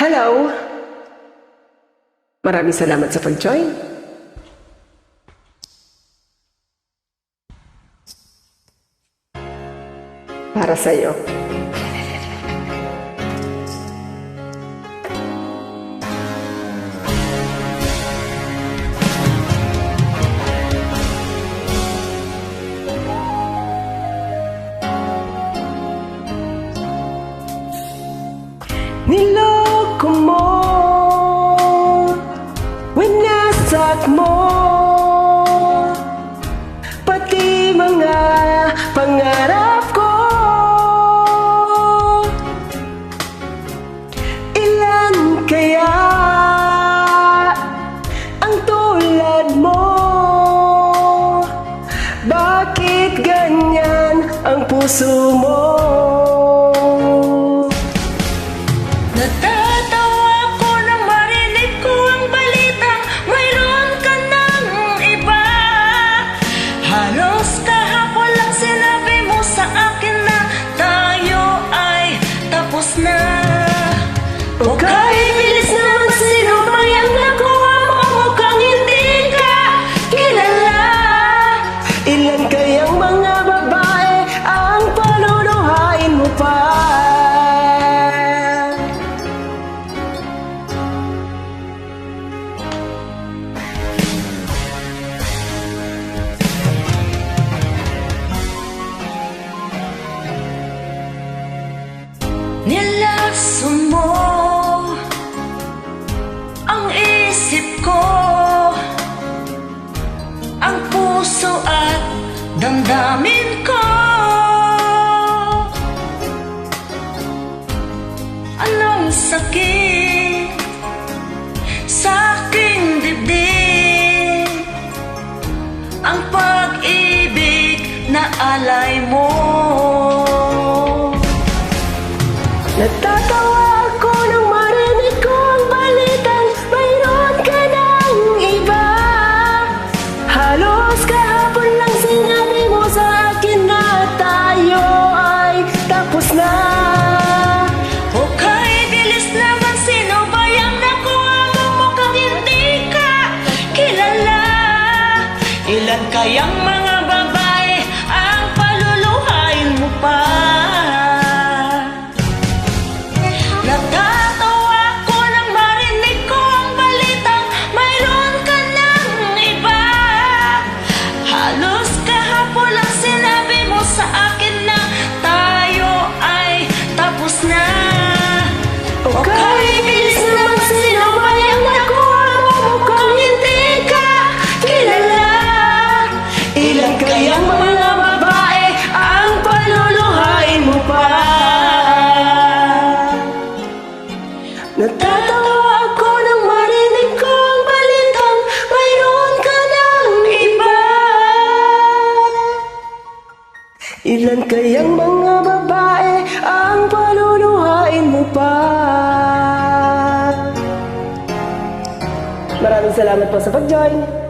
Hello! Maraming salamat sa pag-join. Para sa'yo. Niloko mo, winasak mo, pati mga pangarap ko. Ilan kaya ang tulad mo? Bakit ganyan ang puso mo? Natatawa ko nang marinig ko ang balitang mayroon ka ng iba. Halos kahapon lang sinabi mo sa akin na tayo ay tapos na. Okay, bilis naman, sino ba yung nakuha mo? Mukhang hindi ka kilala. Ilan kayang mga babae ang paluluhain mo pa? Nilason mo ang isip ko, ang puso at damdamin ko. Anong sakit sa aking dibdib, ang pag-ibig na alay mo. Natatawa ako nang marinig ko ang balitang mayroon ka ng iba. Halos kahapon lang sinabi mo sa akin na tayo ay tapos na. Okay, bilis naman, sino ba yung nakuha mo? Mukhang hindi ka kilala. Ilan kayang mga babae ang paluluhain mo pa? Natatawa ko nang marinig ko ang balitang mayroon ka ng iba. Halos kahapon lang sinabi mo sa akin na tayo ay tapos na. Okay, bilis naman, sino ba yung nakuha mo? Mukhang hindi ka kilala. Ilan kayang mga babae ang paluluhain mo pa? Natatawa ako nang marinig ko ang balitang mayroon ka ng iba. Ilan kayang mga babae ang paluluhain mo pa? Maraming salamat po sa pag-join.